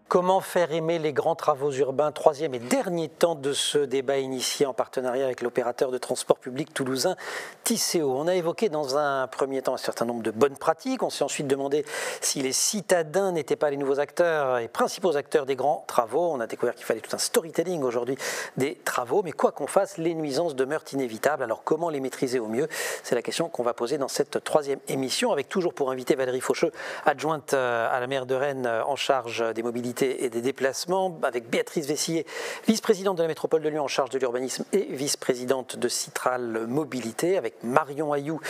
Comment faire aimer les grands travaux urbains? Troisième et dernier temps de ce débat initié en partenariat avec l'opérateur de transport public toulousain Tisséo. On a évoqué dans un premier temps un certain nombre de bonnes pratiques. On s'est ensuite demandé si les citadins n'étaient pas les nouveaux acteurs et principaux acteurs des grands travaux. On a découvert qu'il fallait tout un storytelling aujourd'hui des travaux. Mais quoi qu'on fasse, les nuisances demeurent inévitables. Alors comment les maîtriser au mieux? C'est la question qu'on va poser dans cette troisième émission, avec toujours pour invité Valérie Faucheux, adjointe à la maire de Rennes en charge des mobilités et des déplacements, avec Béatrice Vessillet, vice-présidente de la métropole de Lyon en charge de l'urbanisme et vice-présidente de Citral Mobilité, avec Marion Ayou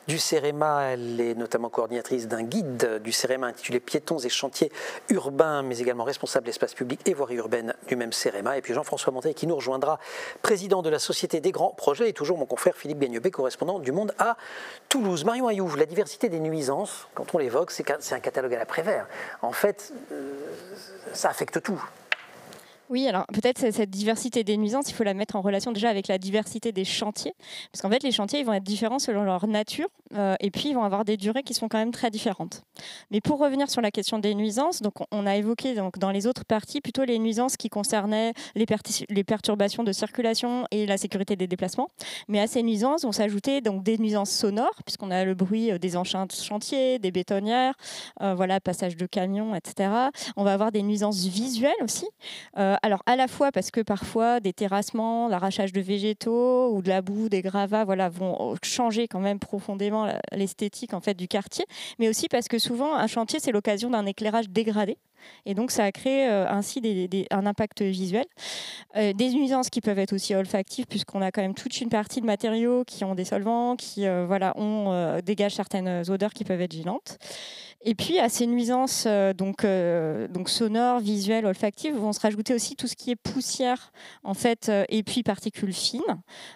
du CEREMA. Elle est notamment coordinatrice d'un guide du CEREMA intitulé Piétons et chantiers urbains, mais également responsable d'espace public et voirie urbaine du même CEREMA. Et puis Jean-François Monteil qui nous rejoindra, président de la Société des grands projets, et toujours mon confrère Philippe Gagnebé, correspondant du Monde à Toulouse. Marion Ayou, la diversité des nuisances, quand on l'évoque, c'est un catalogue à la Prévert. En fait, ça affecte tout. Oui, alors peut-être cette diversité des nuisances, il faut la mettre en relation déjà avec la diversité des chantiers. Parce qu'en fait, les chantiers, ils vont être différents selon leur nature et puis ils vont avoir des durées qui sont quand même très différentes. Mais pour revenir sur la question des nuisances, donc on a évoqué donc, dans les autres parties plutôt les nuisances qui concernaient les perturbations de circulation et la sécurité des déplacements. Mais à ces nuisances vont s'ajouter donc des nuisances sonores, puisqu'on a le bruit des engins de chantier, des bétonnières, voilà, passage de camions, etc. On va avoir des nuisances visuelles aussi. Alors à la fois parce que parfois des terrassements, l'arrachage de végétaux ou de la boue, des gravats, voilà, vont changer quand même profondément l'esthétique en fait du quartier, mais aussi parce que souvent un chantier c'est l'occasion d'un éclairage dégradé. Et donc, ça a créé ainsi un impact visuel. Des nuisances qui peuvent être aussi olfactives, puisqu'on a quand même toute une partie de matériaux qui ont des solvants, qui dégagent certaines odeurs qui peuvent être gênantes. Et puis, à ces nuisances donc sonores, visuelles, olfactives, vont se rajouter aussi tout ce qui est poussière, en fait, et puis particules fines.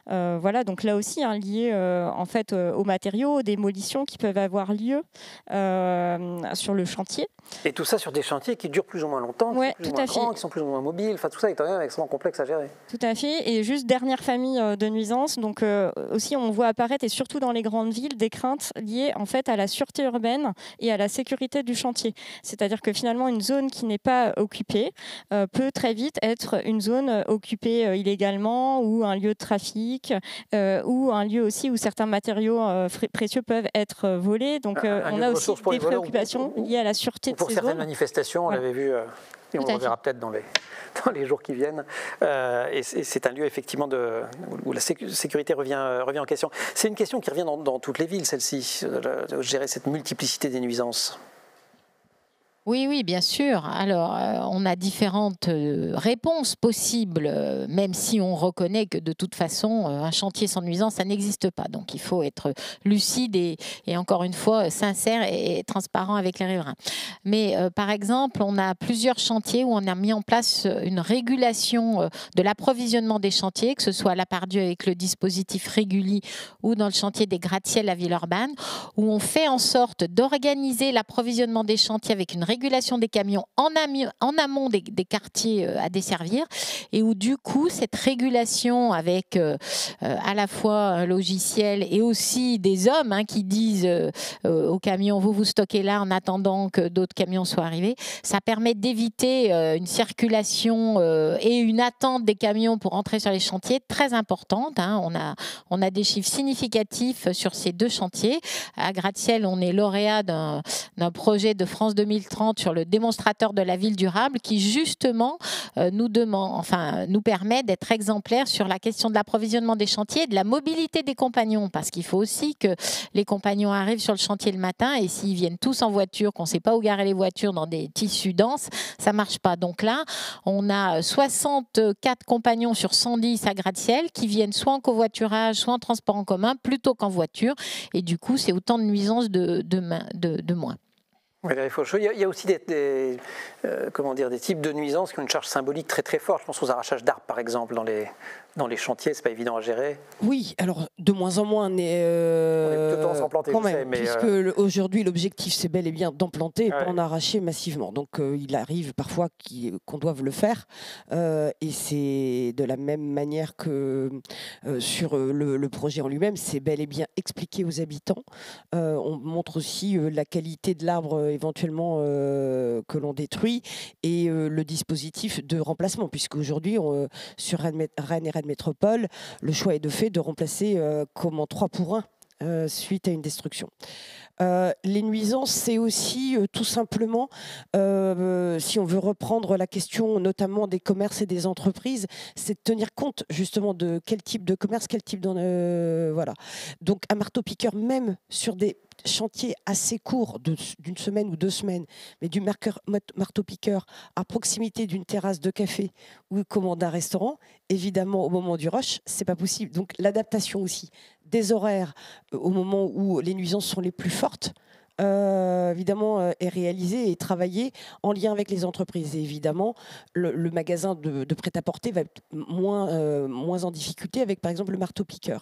Voilà, donc là aussi, lié en fait, aux matériaux, aux démolitions qui peuvent avoir lieu sur le chantier. Et tout ça sur des chantiers qui durent plus ou moins longtemps, qui sont plus ou moins grands, qui sont plus ou moins mobiles. Enfin, tout ça est quand même extrêmement complexe à gérer. Tout à fait. Et juste dernière famille de nuisances. Donc aussi, on voit apparaître, et surtout dans les grandes villes, des craintes liées en fait à la sûreté urbaine et à la sécurité du chantier. C'est-à-dire que finalement, une zone qui n'est pas occupée peut très vite être une zone occupée illégalement, ou un lieu de trafic, ou un lieu aussi où certains matériaux précieux peuvent être volés. Donc on a aussi des préoccupations liées à la sûreté de ces zones. Pour certaines manifestations, on l'avait vu, et on le reverra peut-être dans les jours qui viennent. Et c'est un lieu effectivement où la sécurité revient en question. C'est une question qui revient dans toutes les villes, celle-ci, de gérer cette multiplicité des nuisances. Oui, bien sûr. Alors, on a différentes réponses possibles, même si on reconnaît que de toute façon, un chantier sans nuisance, ça n'existe pas. Donc, il faut être lucide et encore une fois, sincère et transparent avec les riverains. Mais, par exemple, on a plusieurs chantiers où on a mis en place une régulation de l'approvisionnement des chantiers, que ce soit à la Pardieu avec le dispositif Réguli ou dans le chantier des gratte-ciel à Villeurbanne, où on fait en sorte d'organiser l'approvisionnement des chantiers avec une régulation des camions en amont des quartiers à desservir, et où du coup cette régulation avec à la fois un logiciel et aussi des hommes qui disent aux camions vous stockez là en attendant que d'autres camions soient arrivés, ça permet d'éviter une circulation et une attente des camions pour entrer sur les chantiers très importante. On a des chiffres significatifs sur ces deux chantiers. À Gratte-Ciel, on est lauréat d'un projet de France 2030 sur le démonstrateur de la ville durable qui justement nous permet d'être exemplaires sur la question de l'approvisionnement des chantiers et de la mobilité des compagnons, parce qu'il faut aussi que les compagnons arrivent sur le chantier le matin, et s'ils viennent tous en voiture, qu'on ne sait pas où garer les voitures dans des tissus denses, ça ne marche pas. Donc là, on a 64 compagnons sur 110 à Gratte-Ciel qui viennent soit en covoiturage, soit en transport en commun, plutôt qu'en voiture, et du coup, c'est autant de nuisances de moins. Valérie Faucheux, il y a aussi des types de nuisances qui ont une charge symbolique très très forte. Je pense aux arrachages d'arbres par exemple dans dans les chantiers, c'est pas évident à gérer. Oui, alors de moins en moins, On est plutôt tendance à en planter, quand je sais, même, mais puisque aujourd'hui l'objectif c'est bel et bien d'en planter et Ouais. pas en arracher massivement. Donc il arrive parfois qu'on doive le faire, et c'est de la même manière que sur le projet en lui-même, c'est bel et bien expliqué aux habitants. On montre aussi la qualité de l'arbre éventuellement que l'on détruit et le dispositif de remplacement, puisque aujourd'hui sur Rennes et Rennes Métropole, le choix est de fait de remplacer comme en 3 pour 1 suite à une destruction. Les nuisances, c'est aussi tout simplement, si on veut reprendre la question notamment des commerces et des entreprises, c'est de tenir compte justement de quel type de commerce, quel type voilà. Donc un marteau-piqueur, même sur des chantiers assez courts d'une semaine ou 2 semaines, mais du marteau-piqueur à proximité d'une terrasse de café ou d'un restaurant, évidemment au moment du rush, c'est pas possible. Donc l'adaptation aussi des horaires au moment où les nuisances sont les plus fortes, évidemment, est réalisée et travaillée en lien avec les entreprises. Et évidemment, le magasin de prêt-à-porter va être moins en difficulté avec, par exemple, le marteau-piqueur.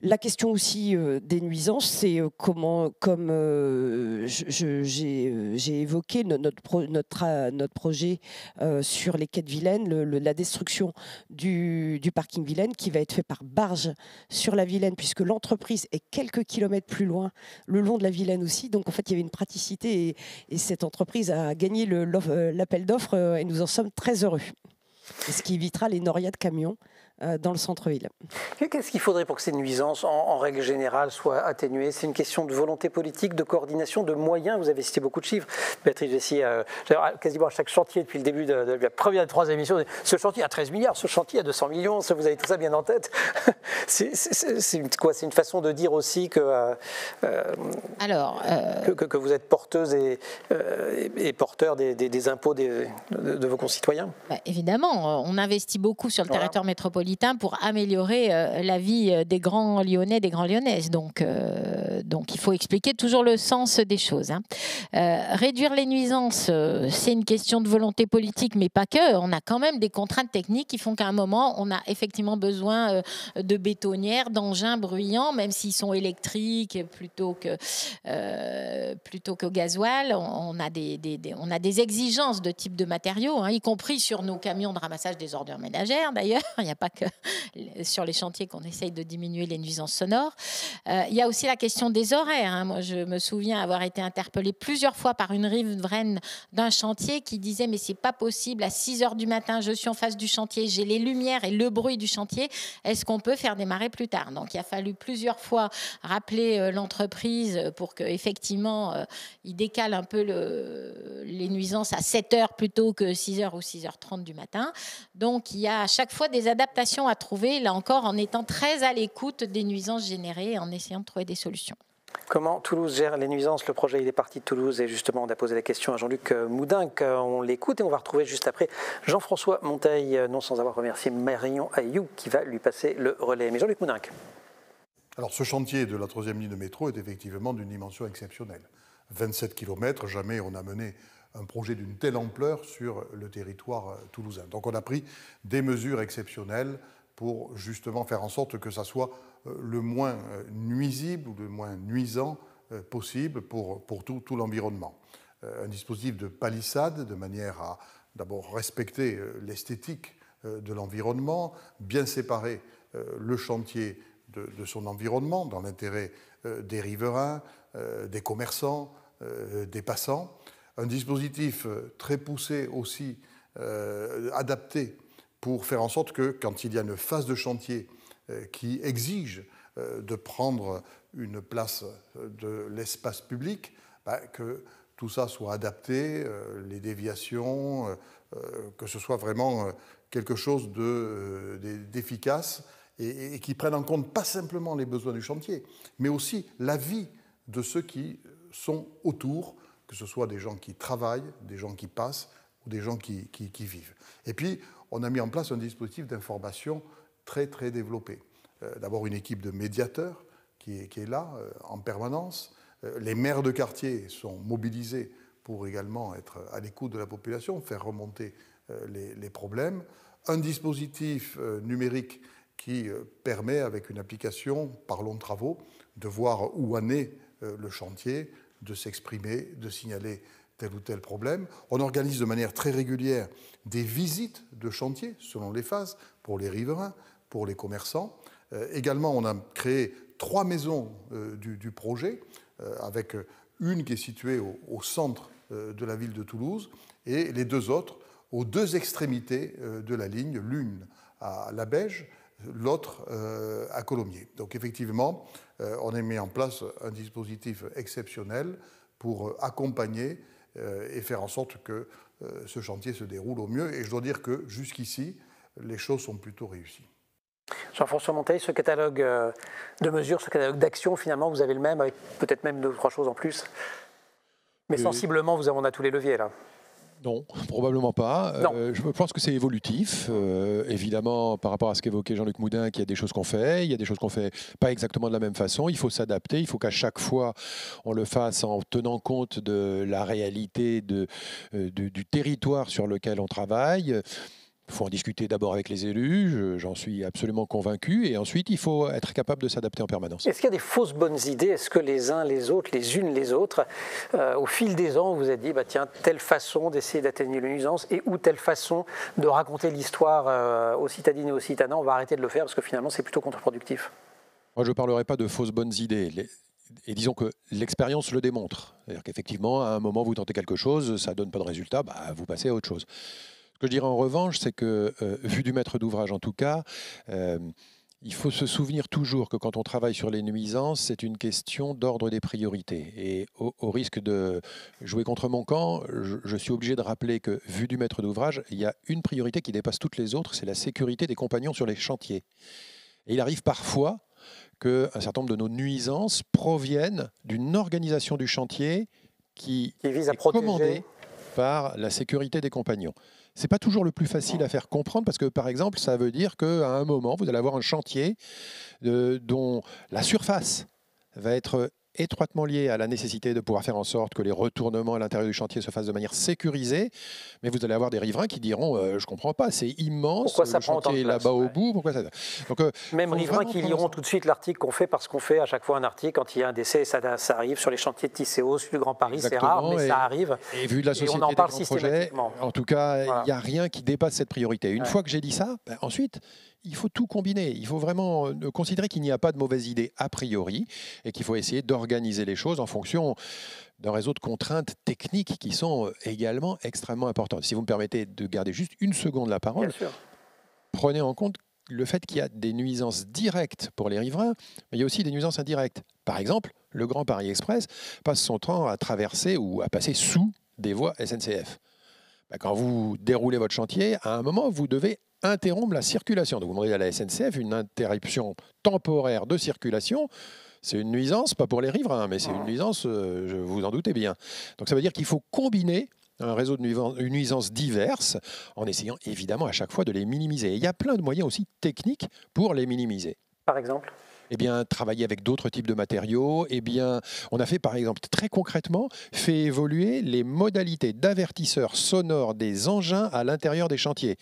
La question aussi des nuisances, c'est comment, comme j'ai évoqué notre projet sur les quais de Vilaine, la destruction du parking Vilaine qui va être fait par barge sur la Vilaine, puisque l'entreprise est quelques kilomètres plus loin, le long de la Vilaine aussi. Donc en fait, il y avait une praticité et cette entreprise a gagné l'appel d'offres et nous en sommes très heureux. Et ce qui évitera les norias de camions dans le centre-ville. Qu'est-ce qu'il faudrait pour que ces nuisances, en règle générale, soient atténuées? C'est une question de volonté politique, de coordination, de moyens. Vous avez cité beaucoup de chiffres. Béatrice Dessy, quasiment à chaque chantier depuis le début de la première et de troisième émission, ce chantier a 13 milliards, ce chantier a 200 millions, vous avez tout ça bien en tête. C'est quoi? C'est une façon de dire aussi que, que vous êtes porteuse et porteur des impôts de vos concitoyens? Évidemment, on investit beaucoup sur le territoire métropolitain pour améliorer la vie des grands Lyonnais, des grands Lyonnaises. Donc il faut expliquer toujours le sens des choses. Réduire les nuisances, c'est une question de volonté politique, mais pas que. On a quand même des contraintes techniques qui font qu'à un moment, on a effectivement besoin de bétonnières, d'engins bruyants, même s'ils sont électriques plutôt que gasoil. On a des exigences de type de matériaux, y compris sur nos camions de ramassage des ordures ménagères d'ailleurs. Il n'y a pas que sur les chantiers qu'on essaye de diminuer les nuisances sonores. Il y a aussi la question des horaires. Moi, je me souviens avoir été interpellée plusieurs fois par une riveraine d'un chantier qui disait « mais c'est pas possible, à 6h du matin, je suis en face du chantier, j'ai les lumières et le bruit du chantier, est-ce qu'on peut faire démarrer plus tard ?» Donc, il a fallu plusieurs fois rappeler l'entreprise pour qu'effectivement, il décale un peu les nuisances à 7h plutôt que 6h ou 6h30 du matin. Donc, il y a à chaque fois des adaptations à trouver, là encore, en étant très à l'écoute des nuisances générées et en essayant de trouver des solutions. Comment Toulouse gère les nuisances? Le projet, il est parti de Toulouse et justement, on a posé la question à Jean-Luc Moudinque. On l'écoute et on va retrouver juste après Jean-François Monteil, non sans avoir remercié Marion Ayou qui va lui passer le relais. Mais Jean-Luc Moudinque. Alors, ce chantier de la 3e ligne de métro est effectivement d'une dimension exceptionnelle. 27 km, jamais on a mené un projet d'une telle ampleur sur le territoire toulousain. Donc on a pris des mesures exceptionnelles pour justement faire en sorte que ça soit le moins nuisible ou le moins nuisant possible pour tout l'environnement. Un dispositif de palissade de manière à d'abord respecter l'esthétique de l'environnement, bien séparer le chantier de son environnement dans l'intérêt des riverains, des commerçants, des passants. Un dispositif très poussé aussi, adapté pour faire en sorte que quand il y a une phase de chantier qui exige de prendre une place de l'espace public, que tout ça soit adapté, les déviations, que ce soit vraiment quelque chose d'efficace et qui prenne en compte pas simplement les besoins du chantier, mais aussi la vie de ceux qui sont autour, que ce soit des gens qui travaillent, des gens qui passent ou des gens qui vivent. Et puis, on a mis en place un dispositif d'information très, très développé. D'abord, une équipe de médiateurs qui est là en permanence. Les maires de quartier sont mobilisés pour également être à l'écoute de la population, faire remonter les problèmes. un dispositif numérique qui permet, avec une application, Parlons Travaux, de voir où en est le chantier, de s'exprimer, de signaler tel ou tel problème. On organise de manière très régulière des visites de chantier selon les phases, pour les riverains, pour les commerçants. Également, on a créé 3 maisons du projet, avec une qui est située au centre de la ville de Toulouse et les 2 autres aux 2 extrémités de la ligne, l'une à Labège, l'autre à Colomiers. Donc effectivement, on a mis en place un dispositif exceptionnel pour accompagner et faire en sorte que ce chantier se déroule au mieux. Et je dois dire que jusqu'ici, les choses sont plutôt réussies. Jean-François Monteil, ce catalogue de mesures, ce catalogue d'actions, finalement, vous avez le même, avec peut-être même 2 ou 3 choses en plus. Mais sensiblement, on a tous les leviers là. Non, probablement pas. Je pense que c'est évolutif. Évidemment, par rapport à ce qu'évoquait Jean-Luc Moudin, qu'il y a des choses qu'on fait, il y a des choses qu'on fait pas exactement de la même façon. Il faut s'adapter. Il faut qu'à chaque fois, on le fasse en tenant compte de la réalité du territoire sur lequel on travaille. Il faut en discuter d'abord avec les élus, j'en suis absolument convaincu, et ensuite il faut être capable de s'adapter en permanence. Est-ce qu'il y a des fausses bonnes idées? Est-ce que les uns les autres, les unes les autres, au fil des ans, vous vous êtes dit, tiens, telle façon d'essayer d'atténuer les nuisances ou telle façon de raconter l'histoire aux citadines et aux citadins, on va arrêter de le faire parce que finalement c'est plutôt contre-productif? Moi je ne parlerai pas de fausses bonnes idées. Et disons que l'expérience le démontre. C'est-à-dire qu'effectivement, à un moment, vous tentez quelque chose, ça ne donne pas de résultat, vous passez à autre chose. Ce que je dirais en revanche, c'est que, vu du maître d'ouvrage en tout cas, il faut se souvenir toujours que quand on travaille sur les nuisances, c'est une question d'ordre des priorités. Et au risque de jouer contre mon camp, je suis obligé de rappeler que, vu du maître d'ouvrage, il y a une priorité qui dépasse toutes les autres, c'est la sécurité des compagnons sur les chantiers. Et il arrive parfois qu'un certain nombre de nos nuisances proviennent d'une organisation du chantier qui vise à est protéger commandée par la sécurité des compagnons. Ce n'est pas toujours le plus facile à faire comprendre parce que, par exemple, ça veut dire qu'à un moment, vous allez avoir un chantier dont la surface va être étroitement liée à la nécessité de pouvoir faire en sorte que les retournements à l'intérieur du chantier se fassent de manière sécurisée. Mais vous allez avoir des riverains qui diront je ne comprends pas, c'est immense, pourquoi ça le chantier est là-bas au bout. Pourquoi ça... Donc, même riverains qui liront tout de suite l'article qu'on fait parce qu'on fait à chaque fois un article quand il y a un décès, ça arrive sur les chantiers de Tisséo, sur le Grand Paris, c'est rare, mais ça arrive. Et vu de la société et on en parle des grands projets, en tout cas, il n'y a rien qui dépasse cette priorité. Une fois que j'ai dit ça, ensuite, il faut tout combiner. Il faut vraiment considérer qu'il n'y a pas de mauvaise idée a priori et qu'il faut essayer d'organiser les choses en fonction d'un réseau de contraintes techniques qui sont également extrêmement importantes. Si vous me permettez de garder juste une seconde la parole, prenez en compte le fait qu'il y a des nuisances directes pour les riverains, mais il y a aussi des nuisances indirectes. Par exemple, le Grand Paris Express passe son temps à traverser ou à passer sous des voies SNCF. Quand vous déroulez votre chantier, à un moment, vous devez interrompre la circulation. Donc vous demandez à la SNCF une interruption temporaire de circulation. C'est une nuisance, pas pour les riverains, mais c'est une nuisance, je vous en doutez bien. Donc ça veut dire qu'il faut combiner un réseau de nuisances diverses en essayant évidemment à chaque fois de les minimiser. Et il y a plein de moyens aussi techniques pour les minimiser. Par exemple ? Travailler avec d'autres types de matériaux. On a fait, par exemple, très concrètement, fait évoluer les modalités d'avertisseurs sonores des engins à l'intérieur des chantiers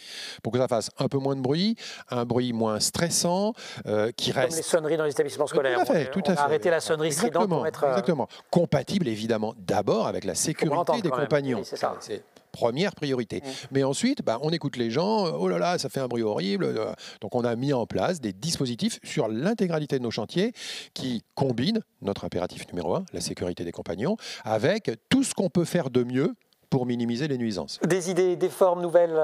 pour que ça fasse un peu moins de bruit, un bruit moins stressant, qui reste... Comme les sonneries dans les établissements scolaires. Tout à fait. On a arrêté la sonnerie stridente pour mettre... Exactement. Compatible, évidemment, d'abord avec la sécurité des compagnons. Oui, c'est ça. Première priorité. Mais ensuite, on écoute les gens, oh là là, ça fait un bruit horrible. Donc on a mis en place des dispositifs sur l'intégralité de nos chantiers qui combinent notre impératif numéro 1, la sécurité des compagnons, avec tout ce qu'on peut faire de mieux pour minimiser les nuisances. Des idées, des formes nouvelles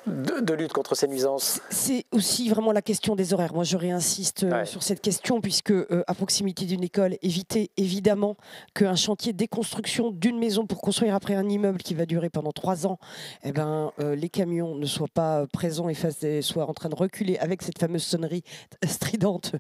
de lutte contre ces nuisances? C'est aussi vraiment la question des horaires. Moi, je réinsiste sur cette question, puisque à proximité d'une école, éviter évidemment qu'un chantier de déconstruction d'une maison pour construire après un immeuble qui va durer pendant 3 ans, les camions ne soient pas présents et soient en train de reculer avec cette fameuse sonnerie stridente,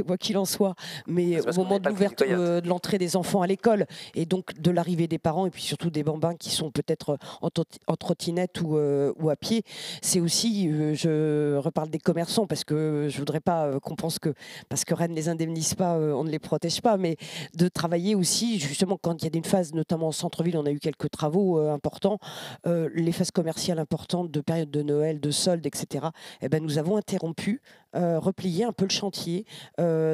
quoi qu'il en soit, mais au moment de l'ouverture de l'entrée des enfants à l'école et donc de l'arrivée des parents et puis surtout des bambins qui sont peut-être en trottinette ou à pied. C'est aussi, je reparle des commerçants parce que je voudrais pas qu'on pense que parce que Rennes ne les indemnise pas, on ne les protège pas, mais de travailler aussi justement quand il y a une phase, notamment en centre-ville, on a eu quelques travaux importants, les phases commerciales importantes de période de Noël, de soldes, etc. Eh ben, nous avons interrompu, replié un peu le chantier,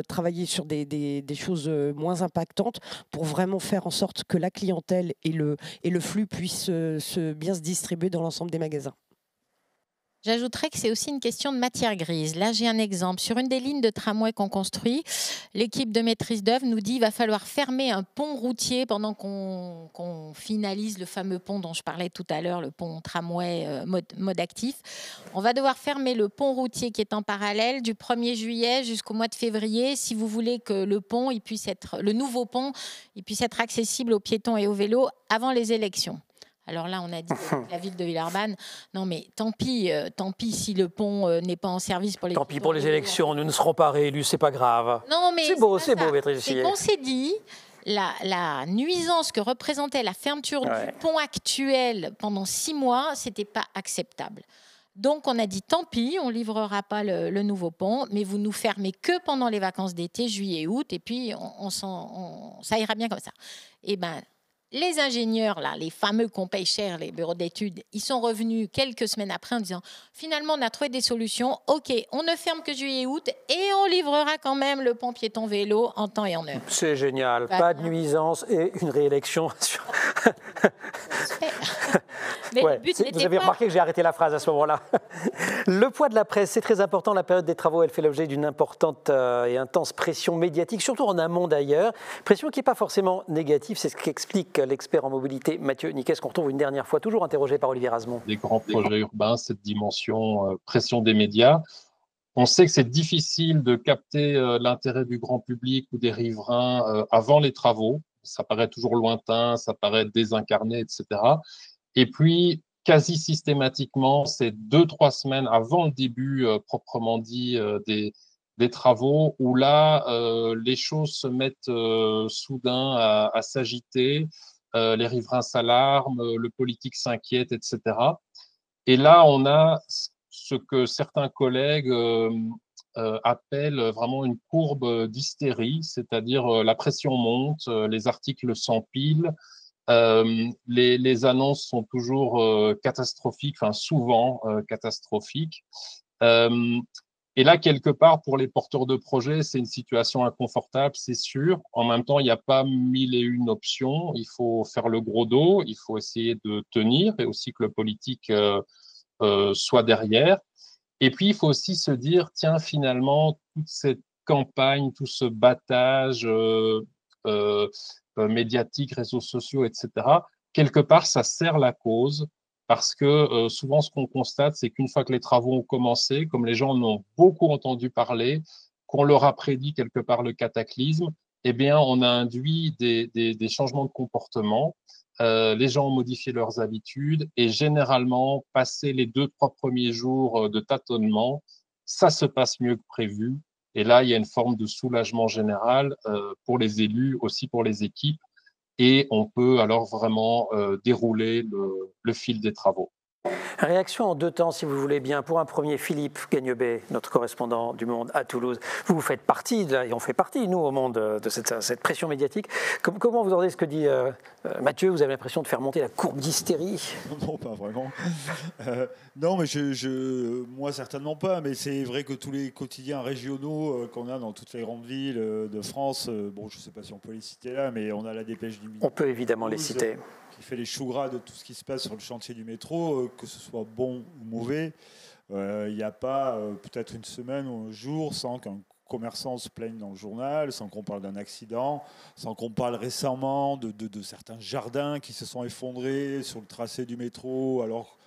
travailler sur des choses moins impactantes pour vraiment faire en sorte que la clientèle et le flux puissent bien se distribuer dans l'ensemble des magasins. J'ajouterais que c'est aussi une question de matière grise. Là, j'ai un exemple. Sur une des lignes de tramway qu'on construit, l'équipe de maîtrise d'œuvre nous dit qu'il va falloir fermer un pont routier pendant qu'on finalise le fameux pont dont je parlais tout à l'heure, le pont tramway mode actif. On va devoir fermer le pont routier qui est en parallèle du 1er juillet jusqu'au mois de février si vous voulez que le pont, le nouveau pont, il puisse être accessible aux piétons et aux vélos avant les élections. Alors là, on a dit la ville de Villeurbanne, non mais tant pis si le pont n'est pas en service pour les... Tant pis pour les élections, nous ne serons pas réélus, c'est pas grave. Non mais c'est beau, Béatrice Gillet. C'est qu'on s'est dit, la nuisance que représentait la fermeture du pont actuel pendant 6 mois, c'était pas acceptable. Donc on a dit tant pis, on livrera pas le nouveau pont, mais vous nous fermez que pendant les vacances d'été, juillet, août, et puis ça ira bien comme ça. Et ben les ingénieurs, là, les fameux qu'on paye cher, les bureaux d'études, ils sont revenus quelques semaines après en disant « Finalement, on a trouvé des solutions. OK, on ne ferme que juillet et août et on livrera quand même le pont piéton-vélo en temps et en heure. » C'est génial. Pas de nuisance et une réélection. Mais ouais, vous avez remarqué que j'ai arrêté la phrase à ce moment-là. Le poids de la presse, c'est très important. La période des travaux, elle fait l'objet d'une importante et intense pression médiatique, surtout en amont d'ailleurs. Pression qui n'est pas forcément négative, c'est ce qu'explique l'expert en mobilité Mathieu Niquès, qu'on retrouve une dernière fois, toujours interrogé par Olivier Rasmont. Des grands projets urbains, cette dimension pression des médias. On sait que c'est difficile de capter l'intérêt du grand public ou des riverains avant les travaux. Ça paraît toujours lointain, ça paraît désincarné, etc. Et puis, quasi systématiquement, c'est 2-3 semaines avant le début, proprement dit, des travaux, où là, les choses se mettent soudain à s'agiter, les riverains s'alarment, le politique s'inquiète, etc. Et là, on a ce que certains collègues appellent vraiment une courbe d'hystérie, c'est-à-dire la pression monte, les articles s'empilent, les annonces sont toujours catastrophiques, enfin souvent catastrophiques. Et là, quelque part, pour les porteurs de projets, c'est une situation inconfortable, c'est sûr. En même temps, il n'y a pas 1001 options. Il faut faire le gros dos, il faut essayer de tenir et aussi que le politique soit derrière. Et puis, il faut aussi se dire, tiens, finalement, toute cette campagne, tout ce battage médiatique, réseaux sociaux, etc., quelque part, ça sert la cause. Parce que souvent, ce qu'on constate, c'est qu'une fois que les travaux ont commencé, comme les gens en ont beaucoup entendu parler, qu'on leur a prédit quelque part le cataclysme, eh bien, on a induit des changements de comportement. Les gens ont modifié leurs habitudes et généralement, passé les 2-3 premiers jours de tâtonnement, ça se passe mieux que prévu. Et là, il y a une forme de soulagement général pour les élus, aussi pour les équipes. Et on peut alors vraiment dérouler le fil des travaux. Réaction en 2 temps, si vous voulez bien. Pour un premier, Philippe Gagnebet, notre correspondant du Monde à Toulouse. Vous faites partie, et on fait partie, nous, au Monde, de cette pression médiatique. Comment vous entendez ce que dit Mathieu? Vous avez l'impression de faire monter la courbe d'hystérie? Non, pas vraiment. Non, mais moi, certainement pas. Mais c'est vrai que tous les quotidiens régionaux qu'on a dans toutes les grandes villes de France, bon, je ne sais pas si on peut les citer là, mais on a la dépêche du Midi. On peut évidemment les citer. Qui fait les choux gras de tout ce qui se passe sur le chantier du métro, que ce soit bon ou mauvais. Il n'y a pas peut-être une semaine ou un jour sans qu'un commerçant se plaigne dans le journal, sans qu'on parle d'un accident, sans qu'on parle récemment de certains jardins qui se sont effondrés sur le tracé du métro, alors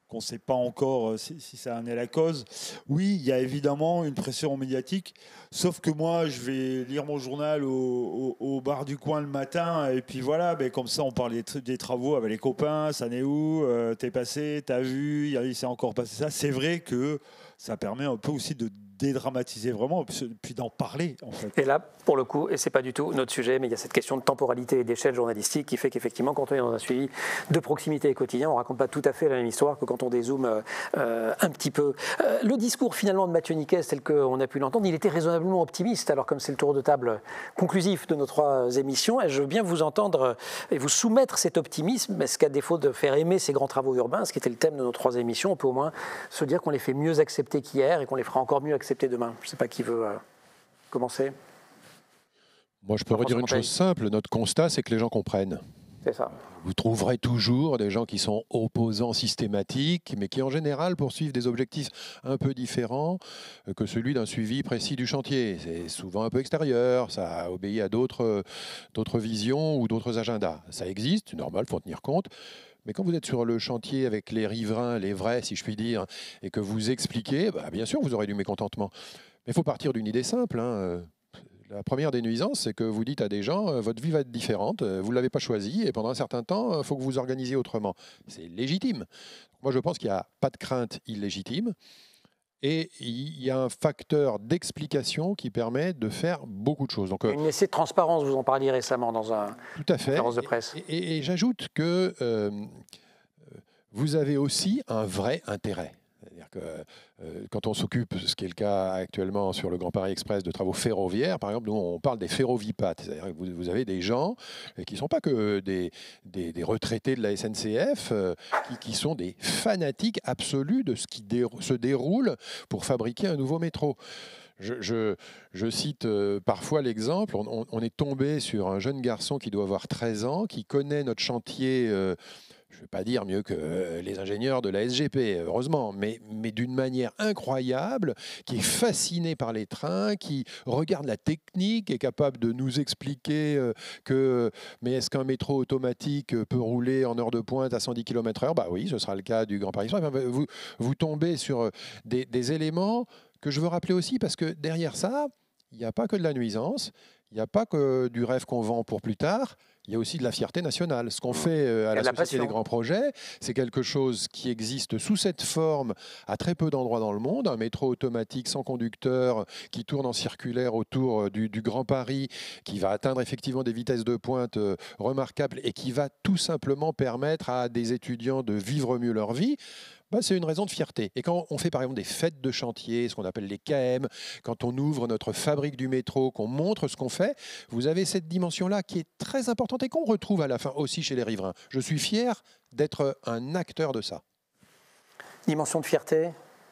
qu'on ne sait pas encore si ça en est la cause. Oui, il y a évidemment une pression médiatique, sauf que moi, je vais lire mon journal au bar du coin le matin, et puis voilà, ben, comme ça, on parle des travaux avec les copains, ça n'est où, t'es passé, t'as vu, il s'est encore passé ça. C'est vrai que ça permet un peu aussi de dédramatiser vraiment, puis d'en parler en fait. Et là, pour le coup, et c'est pas du tout notre sujet, mais il y a cette question de temporalité et d'échelle journalistique qui fait qu'effectivement, quand on est dans un suivi de proximité et quotidien, on raconte pas tout à fait la même histoire que quand on dézoome un petit peu. Le discours finalement de Mathieu Niquet, tel qu'on a pu l'entendre, il était raisonnablement optimiste. Alors comme c'est le tour de table conclusif de nos 3 émissions, je veux bien vous entendre et vous soumettre cet optimisme. Est-ce qu'à défaut de faire aimer ces grands travaux urbains, ce qui était le thème de nos 3 émissions, on peut au moins se dire qu'on les fait mieux accepter qu'hier et qu'on les fera encore mieux accepter demain? Je ne sais pas qui veut commencer. Moi, je peux redire une chose simple. Notre constat, c'est que les gens comprennent. C'est ça. Vous trouverez toujours des gens qui sont opposants systématiques, mais qui en général poursuivent des objectifs un peu différents que celui d'un suivi précis du chantier. C'est souvent un peu extérieur, ça obéit à d'autres visions ou d'autres agendas. Ça existe, c'est normal, il faut en tenir compte. Mais quand vous êtes sur le chantier avec les riverains, les vrais, si je puis dire, et que vous expliquez, bien sûr, vous aurez du mécontentement. Mais il faut partir d'une idée simple. La première des nuisances, c'est que vous dites à des gens, votre vie va être différente, vous ne l'avez pas choisie, et pendant un certain temps, il faut que vous vous organisiez autrement. C'est légitime. Moi, je pense qu'il n'y a pas de crainte illégitime. Et il y a un facteur d'explication qui permet de faire beaucoup de choses. Donc, une essai de transparence, vous en parliez récemment dans une conférence de presse. Et j'ajoute que vous avez aussi un vrai intérêt. C'est-à-dire que quand on s'occupe, ce qui est le cas actuellement sur le Grand Paris Express, de travaux ferroviaires, par exemple, nous on parle des ferrovipates. C'est-à-dire que vous avez des gens qui ne sont pas que des retraités de la SNCF, qui sont des fanatiques absolus de ce qui se déroule pour fabriquer un nouveau métro. Je cite parfois l'exemple, on est tombé sur un jeune garçon qui doit avoir 13 ans, qui connaît notre chantier, je ne vais pas dire mieux que les ingénieurs de la SGP, heureusement, mais d'une manière incroyable, qui est fasciné par les trains, qui regarde la technique, est capable de nous expliquer mais est-ce qu'un métro automatique peut rouler en heure de pointe à 110 km/h ? Bah oui, ce sera le cas du Grand Paris Express. Vous tombez sur des éléments que je veux rappeler aussi, parce que derrière ça, il n'y a pas que de la nuisance, il n'y a pas que du rêve qu'on vend pour plus tard, il y a aussi de la fierté nationale. Ce qu'on fait à la Société des grands projets, c'est quelque chose qui existe sous cette forme à très peu d'endroits dans le monde, un métro automatique sans conducteur qui tourne en circulaire autour du Grand Paris, qui va atteindre effectivement des vitesses de pointe remarquables et qui va tout simplement permettre à des étudiants de vivre mieux leur vie. C'est une raison de fierté. Et quand on fait par exemple des fêtes de chantier, ce qu'on appelle les KM, quand on ouvre notre fabrique du métro, qu'on montre ce qu'on fait, vous avez cette dimension-là qui est très importante et qu'on retrouve à la fin aussi chez les riverains. Je suis fier d'être un acteur de ça. Dimension de fierté ?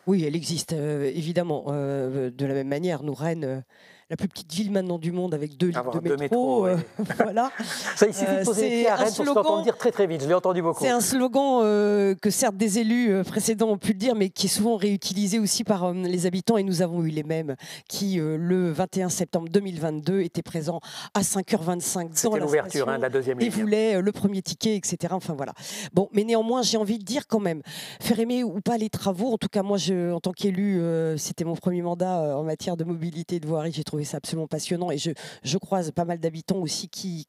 Oui, elle existe évidemment. De la même manière, nous, Rennes, la plus petite ville maintenant du monde avec 2 lignes de métro. Ouais. Voilà. Ça, il suffit de poser les pieds à Rennes pour s'entendre dire très très vite. Je l'ai entendu beaucoup. C'est un slogan que certes des élus précédents ont pu le dire, mais qui est souvent réutilisé aussi par les habitants. Et nous avons eu les mêmes qui, le 21 septembre 2022, étaient présents à 5h25 dans la l'ouverture de la deuxième ligne. Et voulaient le premier ticket, etc. Enfin voilà. Bon, mais néanmoins, j'ai envie de dire quand même, faire aimer ou pas les travaux. En tout cas, moi, en tant qu'élu, c'était mon premier mandat en matière de mobilité et de voirie. J'ai trouvé ça absolument passionnant, et je croise pas mal d'habitants aussi qui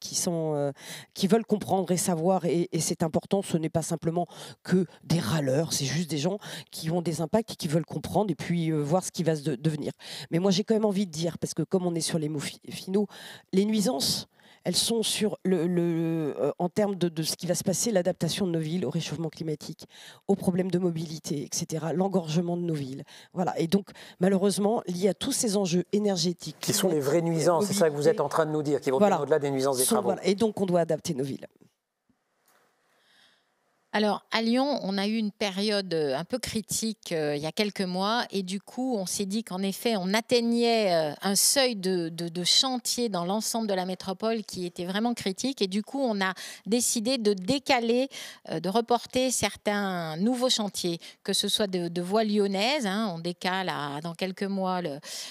veulent comprendre et savoir, et c'est important. Ce n'est pas simplement que des râleurs, c'est juste des gens qui ont des impacts et qui veulent comprendre et puis voir ce qui va se devenir. Mais moi, j'ai quand même envie de dire, parce que comme on est sur les mots finaux, les nuisances, elles sont sur en termes de ce qui va se passer, l'adaptation de nos villes au réchauffement climatique, aux problèmes de mobilité, etc., l'engorgement de nos villes. Voilà. Et donc, malheureusement, lié à tous ces enjeux énergétiques... Qui sont les vraies nuisances, c'est ça que vous êtes en train de nous dire, qui vont bien au-delà des nuisances des travaux. Voilà. Et donc, on doit adapter nos villes. Alors, à Lyon, on a eu une période un peu critique il y a quelques mois, et du coup, on s'est dit qu'en effet, on atteignait un seuil de chantier dans l'ensemble de la métropole qui était vraiment critique, et du coup, on a décidé de décaler, de reporter certains nouveaux chantiers, que ce soit de voies lyonnaises, on décale dans quelques mois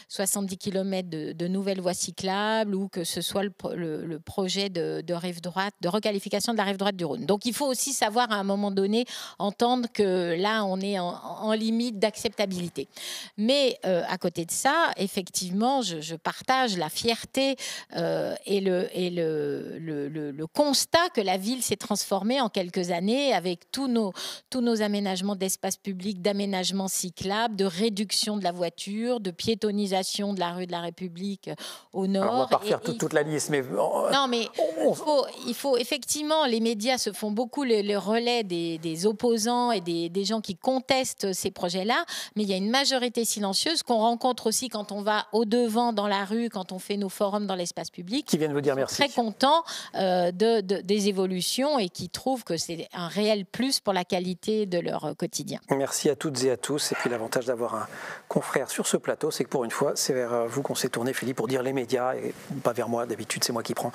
70 km de nouvelles voies cyclables, ou que ce soit le projet de rive droite, de requalification de la rive droite du Rhône. Donc, il faut aussi savoir à un moment donné entendre que là, on est en limite d'acceptabilité. Mais à côté de ça, effectivement, je partage la fierté et le constat que la ville s'est transformée en quelques années avec tous nos aménagements d'espace public, d'aménagement cyclable, de réduction de la voiture, de piétonisation de la rue de la République au nord. Alors on va pas refaire toute la liste, mais... Non, mais il faut effectivement, les médias se font beaucoup le relais des opposants et des gens qui contestent ces projets-là, mais il y a une majorité silencieuse qu'on rencontre aussi quand on va au-devant dans la rue, quand on fait nos forums dans l'espace public. Qui viennent vous dire merci. Très contents des évolutions et qui trouvent que c'est un réel plus pour la qualité de leur quotidien. Merci à toutes et à tous. Et puis l'avantage d'avoir un confrère sur ce plateau, c'est que pour une fois, c'est vers vous qu'on s'est tourné, Philippe, pour dire les médias et pas vers moi. D'habitude, c'est moi qui prends.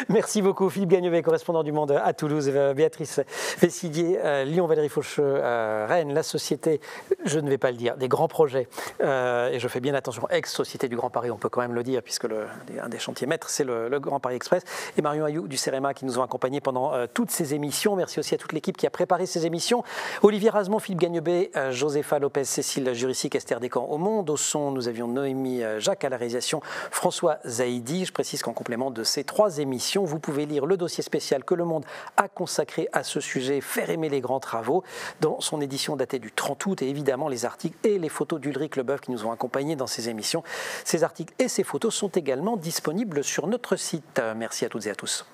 Merci beaucoup, Philippe Gagnevet, correspondant du Monde à Toulouse, Béatrice Vessidier, Lyon, Valérie Faucheux, Rennes, la société, je ne vais pas le dire, des grands projets. Et je fais bien attention, ex-société du Grand Paris, on peut quand même le dire, puisque un des chantiers maîtres, c'est le Grand Paris Express. Et Marion Ayou du CEREMA qui nous ont accompagnés pendant toutes ces émissions. Merci aussi à toute l'équipe qui a préparé ces émissions. Olivier Razemont, Philippe Gagnevet, Josépha Lopez, Cécile Jurissic, Esther Descamps au Monde. Au son, nous avions Noémie Jacques, à la réalisation François Zaïdi. Je précise qu'en complément de ces 3 émissions, vous pouvez lire le dossier spécial que Le Monde a consacré à ce sujet, Faire aimer les grands travaux, dans son édition datée du 30 août, et évidemment les articles et les photos d'Ulrich Leboeuf qui nous ont accompagnés dans ces émissions. Ces articles et ces photos sont également disponibles sur notre site. Merci à toutes et à tous.